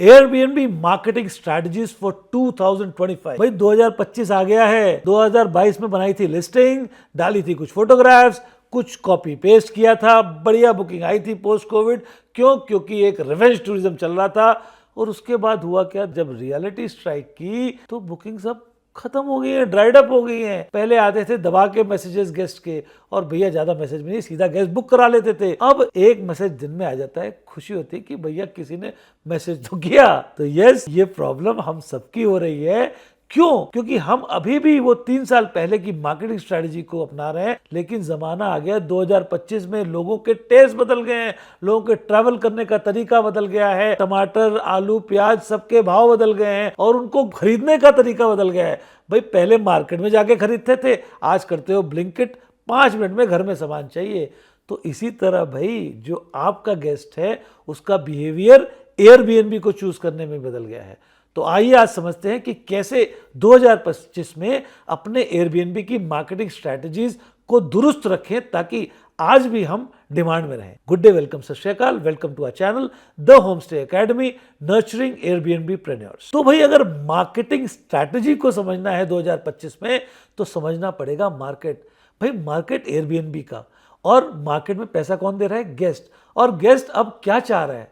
Airbnb marketing strategies for 2025। भाई 2025 आ गया है, 2022 में बनाई थी लिस्टिंग, डाली थी कुछ फोटोग्राफ्स, कुछ कॉपी पेस्ट किया था, बढ़िया बुकिंग आई थी पोस्ट कोविड। क्यों? क्योंकि एक रिवेंज टूरिज्म चल रहा था। और उसके बाद हुआ क्या, जब रियलिटी स्ट्राइक की तो बुकिंग सब खत्म हो गई है, ड्राइड अप हो गई हैं। पहले आते थे दबा के मैसेजेस गेस्ट के, और भैया ज्यादा मैसेज में नहीं, सीधा गेस्ट बुक करा लेते थे। अब एक मैसेज दिन में आ जाता है, खुशी होती है कि भैया किसी ने मैसेज तो किया। तो यस, ये प्रॉब्लम हम सबकी हो रही है। क्यों? क्योंकि हम अभी भी वो 3 साल पहले की मार्केटिंग स्ट्रेटजी को अपना रहे हैं, लेकिन जमाना आ गया 2025 में, लोगों के टेस्ट बदल गए हैं, लोगों के ट्रैवल करने का तरीका बदल गया है, टमाटर आलू प्याज सबके भाव बदल गए हैं और उनको खरीदने का तरीका बदल गया है। भाई पहले मार्केट में जाके खरीदते थे, आज करते हो ब्लिंकिट, 5 मिनट में घर में सामान चाहिए। तो इसी तरह भाई जो आपका गेस्ट है उसका बिहेवियर एयरबीएनबी को चूज करने में बदल गया है। तो आइए आज समझते हैं कि कैसे 2025 में अपने एयरबीएनबी की मार्केटिंग स्ट्रेटजीज को दुरुस्त रखें ताकि आज भी हम डिमांड में रहें। Good day, welcome, Sat Shri Akal, welcome to our channel the homestay academy, nurturing Airbnbpreneurs. तो भाई अगर मार्केटिंग स्ट्रेटजी को समझना है 2025 में तो समझना पड़ेगा मार्केट। भाई मार्केट एयरबीएनबी का, और मार्केट में पैसा कौन दे रहा है? गेस्ट। और गेस्ट अब क्या चाह रहा है?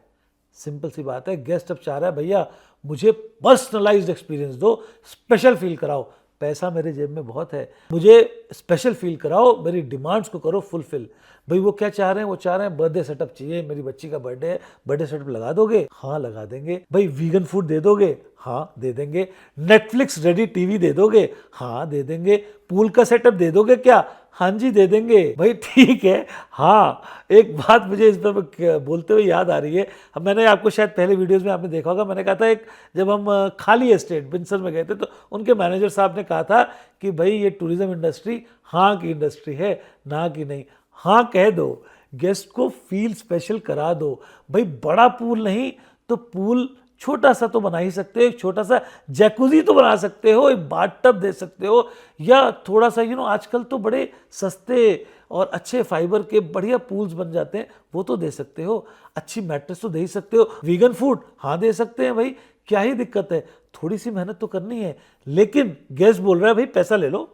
सिंपल सी बात है, गेस्ट अब चाह रहा है भैया मुझे पर्सनलाइज्ड एक्सपीरियंस दो, स्पेशल फील कराओ। पैसा मेरे जेब में बहुत है, मुझे स्पेशल फील कराओ, मेरी डिमांड्स को करो फुलफिल। भाई वो क्या चाह रहे हैं? वो चाह रहे हैं बर्थडे सेटअप चाहिए, मेरी बच्ची का बर्थडे है, बर्थडे सेटअप लगा दोगे? हाँ लगा देंगे। भाई वीगन फूड दे दोगे? हाँ दे देंगे। नेटफ्लिक्स रेडी टीवी दे दोगे? हाँ दे देंगे। पूल का सेटअप दे दोगे क्या? हाँ जी दे देंगे। भाई ठीक है। हाँ एक बात मुझे इस पर बोलते हुए याद आ रही है, मैंने आपको शायद पहले वीडियोस में आपने देखा होगा, मैंने कहा था एक, जब हम खाली एस्टेट बिनसर में गए थे तो उनके मैनेजर साहब ने कहा था कि भाई ये टूरिज्म इंडस्ट्री हाँ की इंडस्ट्री है, ना की नहीं। हाँ कह दो, गेस्ट को फील स्पेशल करा दो। भाई बड़ा पूल नहीं तो पूल छोटा सा तो बना ही सकते हो, एक छोटा सा जैकुजी तो बना सकते हो, एक बाथटब दे सकते हो, या थोड़ा सा आजकल तो बड़े सस्ते और अच्छे फाइबर के बढ़िया पूल्स बन जाते हैं, वो तो दे सकते हो। अच्छी मैट्रेस तो दे ही सकते हो। वीगन फूड हाँ दे सकते हैं भाई, क्या ही दिक्कत है? थोड़ी सी मेहनत तो करनी है, लेकिन गेस्ट बोल रहा है भाई पैसा ले लो,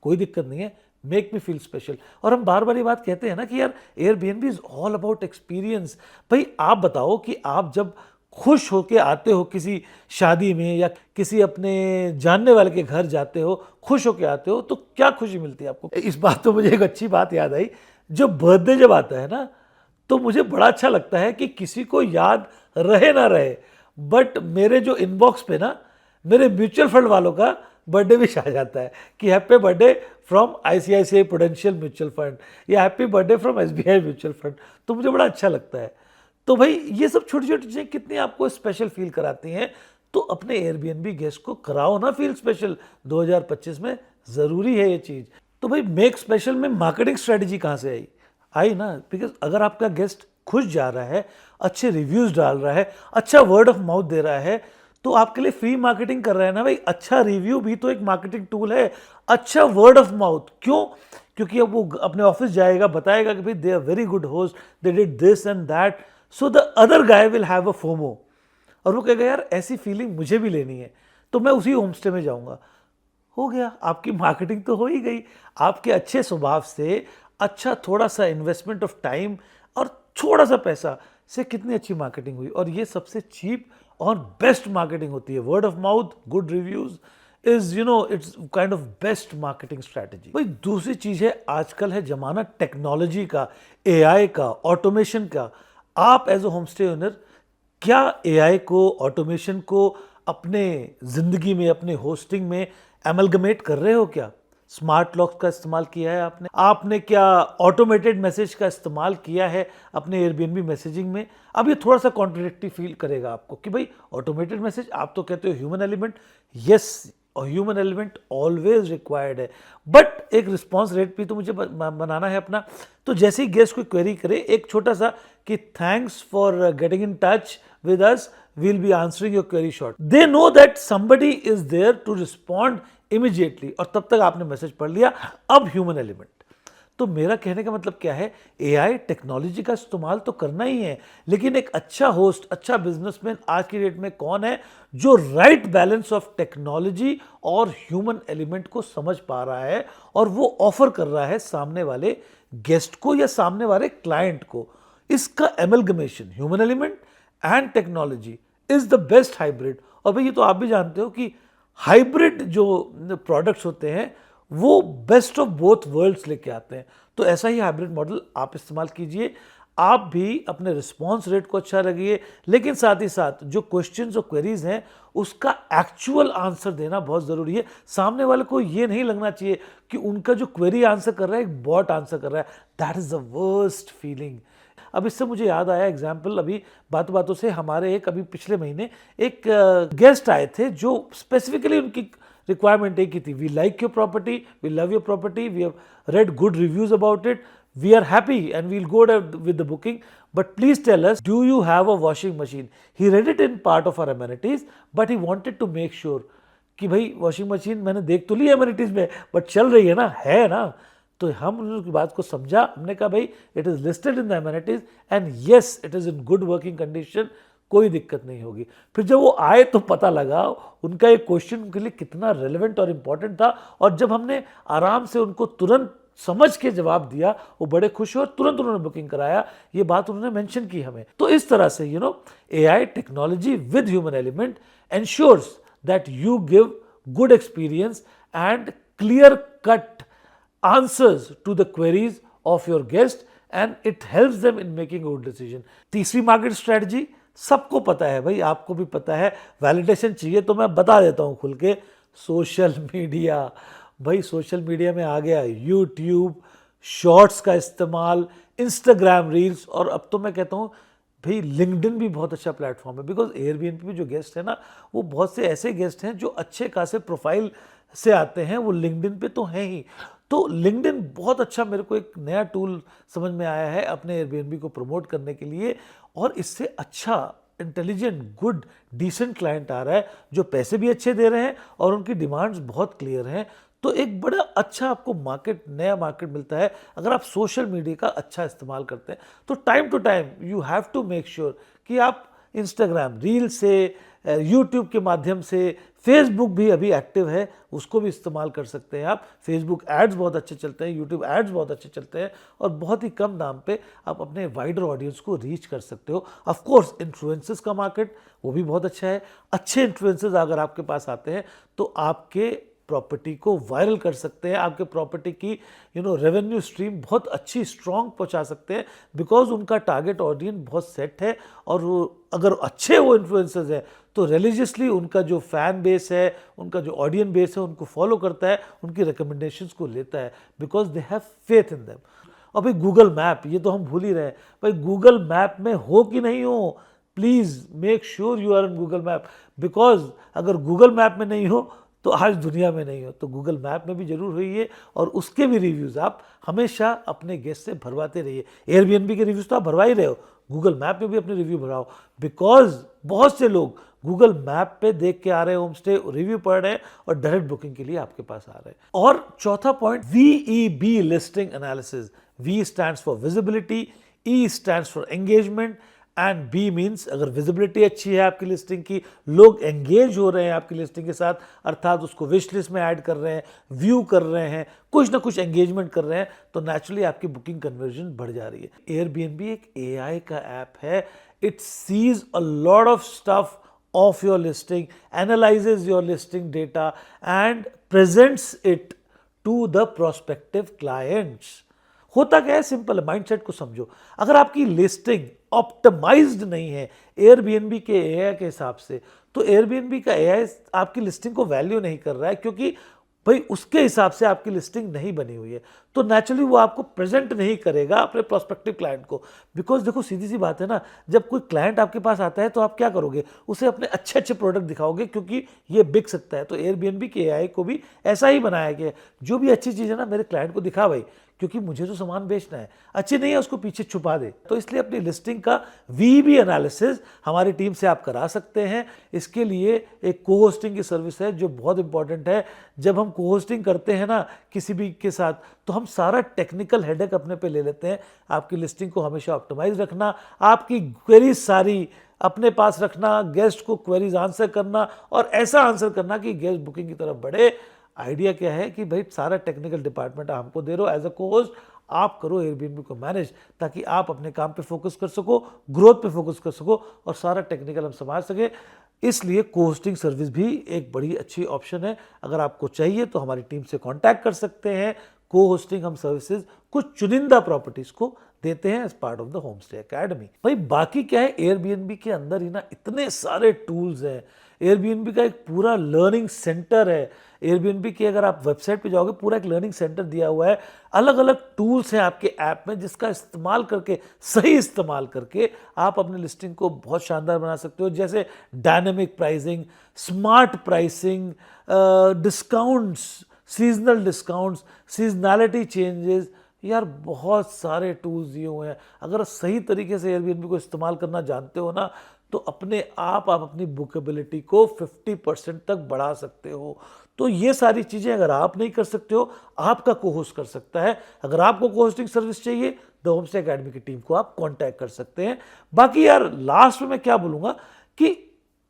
कोई दिक्कत नहीं है, मेक मी फील स्पेशल। और हम बार बार ये बात कहते हैं ना कि यार Airbnb is all about experience. भाई आप बताओ कि आप जब खुश होके आते हो किसी शादी में या किसी अपने जानने वाले के घर जाते हो, खुश होके आते हो, तो क्या खुशी मिलती है आपको? इस बात तो मुझे एक अच्छी बात याद आई, जो बर्थडे जब आता है ना तो मुझे बड़ा अच्छा लगता है कि किसी को याद रहे ना रहे, बट मेरे जो इनबॉक्स पे ना मेरे म्यूचुअल फंड वालों का बर्थडे विश आ जाता है कि happy birthday from ICICI prudential mutual fund या happy birthday from SBI mutual fund. तो मुझे बड़ा अच्छा लगता है। तो भाई ये सब छोटी छोटी चीजें कितनी आपको स्पेशल फील कराती हैं, तो अपने एयरबीएनबी गेस्ट को कराओ ना फील स्पेशल। 2025 में जरूरी है ये चीज। तो भाई मेक स्पेशल में मार्केटिंग स्ट्रेटजी कहां से आई ना, बिकॉज अगर आपका गेस्ट खुश जा रहा है, अच्छे रिव्यूज डाल रहा है, अच्छा वर्ड ऑफ माउथ दे रहा है, तो आपके लिए फ्री मार्केटिंग कर रहा है ना भाई। अच्छा रिव्यू भी तो एक मार्केटिंग टूल है, अच्छा वर्ड ऑफ माउथ। क्यों? क्योंकि अब वो अपने ऑफिस जाएगा, बताएगा कि भाई they are very good host, they did this and that, so the other guy will have a FOMO, और वो कहेगा यार ऐसी फीलिंग मुझे भी लेनी है, तो मैं उसी होमस्टे में जाऊंगा। हो गया, आपकी मार्केटिंग तो हो ही गई। आपके अच्छे स्वभाव से, अच्छा थोड़ा सा इन्वेस्टमेंट ऑफ टाइम और थोड़ा सा पैसा से कितनी अच्छी मार्केटिंग हुई। और ये सबसे चीप और बेस्ट मार्केटिंग होती है। Word of mouth, good reviews is it's kind of best marketing strategy. भाई दूसरी चीज है, आजकल है जमाना टेक्नोलॉजी का, एआई का, ऑटोमेशन का। आप एज अ होमस्टे ओनर क्या एआई को, ऑटोमेशन को अपने जिंदगी में, अपने होस्टिंग में एमलगमेट कर रहे हो क्या? स्मार्ट लॉक्स का इस्तेमाल किया है आपने क्या ऑटोमेटेड मैसेज का इस्तेमाल किया है अपने एयरबीएनबी मैसेजिंग में? अब ये थोड़ा सा कॉन्ट्रडिक्टिव फील करेगा आपको कि भाई ऑटोमेटेड मैसेज, आप तो कहते हो ह्यूमन एलिमेंट। यस, और ह्यूमन एलिमेंट ऑलवेज रिक्वायर्ड है, बट एक रिस्पॉन्स रेट भी तो मुझे बनाना है अपना। तो जैसे ही गेस्ट कोई क्वेरी करे, एक छोटा सा कि thanks for getting in touch with us, we'll be answering your query short. They know that somebody is there to respond immediately, और तब तक आपने मैसेज पढ़ लिया। अब ह्यूमन एलिमेंट, तो मेरा कहने का मतलब क्या है, एआई टेक्नोलॉजी का इस्तेमाल तो करना ही है, लेकिन एक अच्छा होस्ट, अच्छा बिजनेसमैन आज की डेट में कौन है जो राइट बैलेंस ऑफ टेक्नोलॉजी और ह्यूमन एलिमेंट को समझ पा रहा है और वो ऑफर कर रहा है सामने वाले गेस्ट को या सामने वाले क्लाइंट को। इसका amalgamation human element and technology is the best hybrid. और भाई ये तो आप भी जानते हो कि हाइब्रिड जो प्रोडक्ट्स होते हैं वो बेस्ट ऑफ बोथ वर्ल्ड्स लेके आते हैं। तो ऐसा ही हाइब्रिड मॉडल आप इस्तेमाल कीजिए, आप भी अपने रिस्पॉन्स रेट को अच्छा रखिए, लेकिन साथ ही साथ जो क्वेश्चंस और क्वेरीज हैं उसका एक्चुअल आंसर देना बहुत ज़रूरी है। सामने वाले को ये नहीं लगना चाहिए कि उनका जो क्वेरी आंसर कर रहा है एक बॉट आंसर कर रहा है। That is the worst feeling. अब इससे मुझे याद आया एग्जाम्पल, अभी बातों बातों से हमारे एक अभी पिछले महीने एक गेस्ट आए थे जो स्पेसिफिकली उनकी रिक्वायरमेंट एक ही थी, we like your property, we love your property, we have read good reviews about it, we are happy and we'll go with the booking, but please tell us, do you have a washing machine? He read it in part of our amenities, but he wanted to make sure कि भाई washing machine मैंने देख तो ली amenities में but चल रही है ना। तो हम उनकी बात को समझा, हमने कहा भाई it is listed in the amenities and yes it is in good working condition, कोई दिक्कत नहीं होगी। फिर जब वो आए तो पता लगा उनका एक क्वेश्चन उनके लिए कितना रेलेवेंट और इंपॉर्टेंट था, और जब हमने आराम से उनको तुरंत समझ के जवाब दिया वो बड़े खुश हुए और तुरंत उन्होंने बुकिंग कराया। ये बात उन्होंने मेंशन की हमें। तो इस तरह से AI technology with human element ensures that you give good experience and clear cut answers to the queries of your guest and it helps them in making good decision. तीसरी मार्केट स्ट्रेटजी सबको पता है भाई, आपको भी पता है, validation चाहिए तो मैं बता देता हूं खुल के, सोशल मीडिया। भाई सोशल मीडिया में आ गया यूट्यूब, शॉर्ट्स का इस्तेमाल, इंस्टाग्राम रील्स, और अब तो मैं कहता हूँ भाई लिंक्डइन भी बहुत अच्छा प्लेटफॉर्म है। बिकॉज एयरबीएनबी में जो गेस्ट है ना वो बहुत से ऐसे गेस्ट हैं जो अच्छे खासे प्रोफाइल से आते हैं, वो लिंक्डइन पे तो हैं ही। तो लिंक्डइन बहुत अच्छा मेरे को एक नया टूल समझ में आया है अपने एयरबीएनबी को प्रमोट करने के लिए, और इससे अच्छा इंटेलिजेंट गुड डिसेंट क्लाइंट आ रहा है जो पैसे भी अच्छे दे रहे हैं और उनकी डिमांड्स बहुत क्लियर हैं। तो एक बड़ा अच्छा आपको मार्केट, नया मार्केट मिलता है अगर आप सोशल मीडिया का अच्छा इस्तेमाल करते हैं। तो time to time you have to make sure कि आप इंस्टाग्राम रील से, यूट्यूब के माध्यम से, फेसबुक भी अभी एक्टिव है उसको भी इस्तेमाल कर सकते हैं आप। फेसबुक एड्स बहुत अच्छे चलते हैं, यूट्यूब एड्स बहुत अच्छे चलते हैं, और बहुत ही कम दाम पे आप अपने वाइडर ऑडियंस को रीच कर सकते हो। ऑफ कोर्स इन्फ्लुएंसर्स का मार्केट वो भी बहुत अच्छा है। अच्छे इन्फ्लुएंसर्स अगर आपके पास आते हैं तो आपके प्रॉपर्टी को वायरल कर सकते हैं, आपके प्रॉपर्टी की रेवेन्यू स्ट्रीम बहुत अच्छी स्ट्रॉन्ग पहुंचा सकते हैं, बिकॉज उनका टारगेट ऑडियंस बहुत सेट है। और वो अगर अच्छे वो इन्फ्लुएंसर्स हैं तो रिलीजियसली उनका जो फैन बेस है, उनका जो ऑडियंस बेस है उनको फॉलो करता है, उनकी रिकमेंडेशंस को लेता है, because they have faith in them. और भाई गूगल मैप, ये तो हम भूल ही रहे हैं भाई, गूगल मैप में हो कि नहीं हो, please make sure you are in Google map, because अगर गूगल मैप में नहीं हो तो आज दुनिया में नहीं हो। तो गूगल मैप में भी जरूर होइए और उसके भी रिव्यूज़ आप हमेशा अपने गेस्ट से भरवाते रहिए। एयरबीएनबी के रिव्यूज़ तो आप भरवा ही रहे हो, गूगल मैप में भी अपने रिव्यू भरवाओ, बिकॉज बहुत से लोग गूगल मैप पे देख के आ रहे हैं, होम स्टे रिव्यू पढ़ रहे हैं और डायरेक्ट बुकिंग के लिए आपके पास आ रहे हैं। और चौथा point, VEB listing analysis. V stands for visibility, E stands for engagement and B means अगर विजिबिलिटी अच्छी है आपकी लिस्टिंग की, लोग एंगेज हो रहे हैं आपकी लिस्टिंग के साथ, अर्थात उसको विश लिस्ट में ऐड कर रहे हैं, व्यू कर रहे हैं, कुछ ना कुछ एंगेजमेंट कर रहे हैं, तो नेचुरली आपकी बुकिंग कन्वर्जन बढ़ जा रही है। एयरबीएनबी एक AI का ऐप है, it sees a lot of stuff of your listing, analyses your listing data and presents it to the prospective clients. होता क्या है, सिंपल है, माइंडसेट को समझो। अगर आपकी लिस्टिंग ऑप्टिमाइज्ड नहीं है एयरबीएनबी के एआई के हिसाब से, तो एयरबीएनबी का एआई आपकी लिस्टिंग को वैल्यू नहीं कर रहा है, क्योंकि भाई उसके हिसाब से आपकी लिस्टिंग नहीं बनी हुई है। तो नेचुरली वो आपको प्रेजेंट नहीं करेगा अपने प्रोस्पेक्टिव क्लाइंट को। बिकॉज देखो सीधी सी बात है ना, जब कोई क्लाइंट आपके पास आता है तो आप क्या करोगे, उसे अपने अच्छे अच्छे प्रोडक्ट दिखाओगे क्योंकि ये बिक सकता है। तो एयरबीएनबी के एआई को भी ऐसा ही बनाया गया है, जो भी अच्छी चीज़ है ना मेरे क्लाइंट को दिखा भाई, क्योंकि मुझे तो सामान बेचना है, अच्छी नहीं है उसको पीछे छुपा दे। तो इसलिए अपनी लिस्टिंग का VEB एनालिसिस हमारी टीम से आप करा सकते हैं। इसके लिए एक को होस्टिंग की सर्विस है जो बहुत इंपॉर्टेंट है। जब हम को होस्टिंग करते हैं ना किसी भी के साथ, तो हम सारा टेक्निकल हेडेक अपने पे ले लेते हैं। आपकी लिस्टिंग को हमेशा ऑप्टिमाइज रखना, आपकी क्वेरीज सारी अपने पास रखना, गेस्ट को क्वेरीज आंसर करना और ऐसा आंसर करना कि गेस्ट बुकिंग की तरफ बढ़े। आइडिया क्या है कि भाई सारा टेक्निकल डिपार्टमेंट हमको दे रहे हो, एज अ को होस्ट आप करो एयरबीएनबी को मैनेज, ताकि आप अपने काम पे फोकस कर सको, ग्रोथ पे फोकस कर सको और सारा टेक्निकल हम संभाल सके। इसलिए को होस्टिंग सर्विस भी एक बड़ी अच्छी ऑप्शन है। अगर आपको चाहिए तो हमारी टीम से कांटेक्ट कर सकते हैं। को होस्टिंग हम सर्विसेज कुछ चुनिंदा प्रॉपर्टीज को देते हैं as part of the home stay academy. भाई बाकी क्या है, एयरबीएनबी के अंदर ही ना इतने सारे टूल्स हैं। एयरबीएनबी का एक पूरा लर्निंग सेंटर है। एयरबीएनबी की अगर आप वेबसाइट पे जाओगे, पूरा एक लर्निंग सेंटर दिया हुआ है। अलग अलग टूल्स हैं आपके ऐप में, जिसका इस्तेमाल करके, सही इस्तेमाल करके आप अपनी लिस्टिंग को बहुत शानदार बना सकते हो। जैसे dynamic pricing, smart pricing, discounts, seasonal discounts, seasonality changes, यार बहुत सारे टूल्स दिए हुए हैं। अगर सही तरीके से एयरबीएनबी को इस्तेमाल करना जानते हो ना, तो अपने आप अपनी बुकेबिलिटी को 50% तक बढ़ा सकते हो। तो ये सारी चीज़ें अगर आप नहीं कर सकते हो, आपका को होस्ट कर सकता है। अगर आपको को होस्टिंग सर्विस चाहिए, द होम स्टे एकेडमी की टीम को आप कांटेक्ट कर सकते हैं। बाकी यार लास्ट में मैं क्या बोलूँगा कि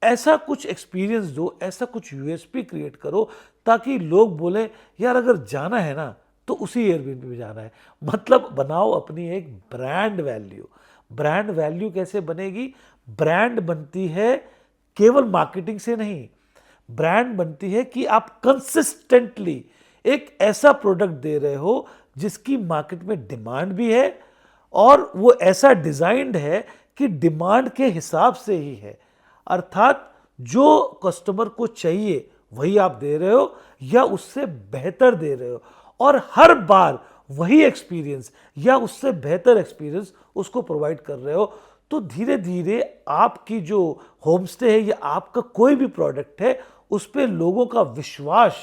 ऐसा कुछ एक्सपीरियंस दो, ऐसा कुछ यूएसपी क्रिएट करो, ताकि लोग बोले यार अगर जाना है ना तो उसी एयरबीएनबी में जाना है। मतलब बनाओ अपनी एक ब्रांड वैल्यू। ब्रांड वैल्यू कैसे बनेगी? ब्रांड बनती है केवल मार्केटिंग से नहीं, ब्रांड बनती है कि आप कंसिस्टेंटली एक ऐसा प्रोडक्ट दे रहे हो जिसकी मार्केट में डिमांड भी है और वो ऐसा डिजाइंड है कि डिमांड के हिसाब से ही है। अर्थात जो कस्टमर को चाहिए वही आप दे रहे हो या उससे बेहतर दे रहे हो, और हर बार वही एक्सपीरियंस या उससे बेहतर एक्सपीरियंस उसको प्रोवाइड कर रहे हो। तो धीरे धीरे आपकी जो होम स्टे है या आपका कोई भी प्रोडक्ट है, उस पर लोगों का विश्वास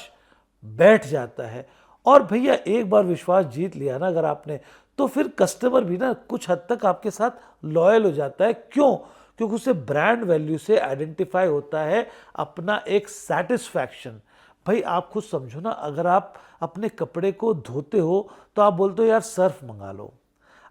बैठ जाता है। और भैया एक बार विश्वास जीत लिया ना अगर आपने, तो फिर कस्टमर भी ना कुछ हद तक आपके साथ लॉयल हो जाता है। क्यों? क्योंकि उसे ब्रांड वैल्यू से आइडेंटिफाई होता है अपना एक सेटिस्फैक्शन। भाई आप खुद समझो ना, अगर आप अपने कपड़े को धोते हो तो आप बोलते हो यार सर्फ मंगा लो।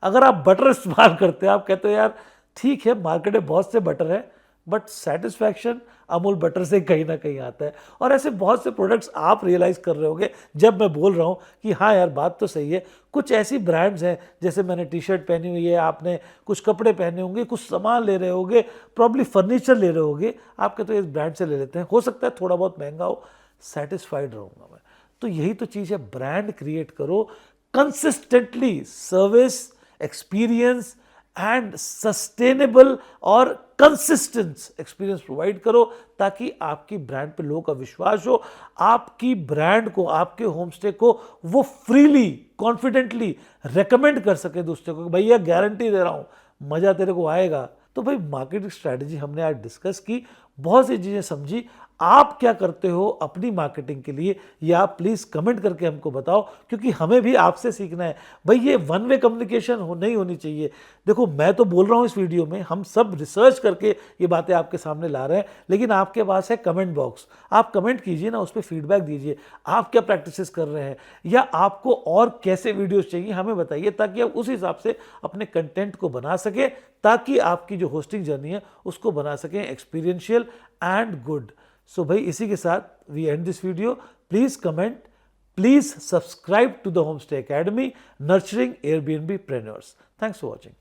अगर आप बटर इस्तेमाल करते हो, आप कहते हो यार ठीक है मार्केट में बहुत से बटर है, बट सेटिस्फैक्शन अमूल बटर से कहीं ना कहीं आता है। और ऐसे बहुत से प्रोडक्ट्स आप रियलाइज कर रहे होंगे जब मैं बोल रहा हूँ कि हाँ यार बात तो सही है। कुछ ऐसी ब्रांड्स हैं, जैसे मैंने टी शर्ट पहनी हुई है, आपने कुछ कपड़े पहने होंगे, कुछ सामान ले रहे होंगे, प्रॉब्ली फर्नीचर ले रहे होंगे, आप कहते हो इस ब्रांड से ले लेते हैं, हो सकता है थोड़ा बहुत महंगा हो, सेटिस्फाइड रहूँगा मैं। तो यही तो चीज़ है, ब्रांड क्रिएट करो, consistently service, experience and sustainable और कंसिस्टेंट एक्सपीरियंस प्रोवाइड करो, ताकि आपकी ब्रांड पे लोगों का विश्वास हो, आपकी ब्रांड को, आपके होम स्टे को वो फ्रीली, कॉन्फिडेंटली रेकमेंड कर सके दूसरे को, भैया गारंटी दे रहा हूँ मजा तेरे को आएगा। तो भाई मार्केटिंग स्ट्रैटेजी हमने आज डिस्कस की, बहुत सी चीजें समझी। आप क्या करते हो अपनी मार्केटिंग के लिए, या आप प्लीज कमेंट करके हमको बताओ, क्योंकि हमें भी आपसे सीखना है। भाई ये वन वे कम्युनिकेशन नहीं होनी चाहिए। देखो मैं तो बोल रहा हूँ इस वीडियो में, हम सब रिसर्च करके ये बातें आपके सामने ला रहे हैं, लेकिन आपके पास है कमेंट बॉक्स, आप कमेंट कीजिए ना, उस पर फीडबैक दीजिए, आप क्या प्रैक्टिसेस कर रहे हैं या आपको और कैसे वीडियोस चाहिए हमें बताइए, ताकि आप उस हिसाब से अपने कंटेंट को बना सके, ताकि आपकी जो होस्टिंग जर्नी है उसको बना सकें एक्सपीरियंशियल एंड गुड। सो भाई इसी के साथ we end this video. Please comment, please subscribe to the home stay academy, nurturing Airbnbpreneurs. Thanks for watching.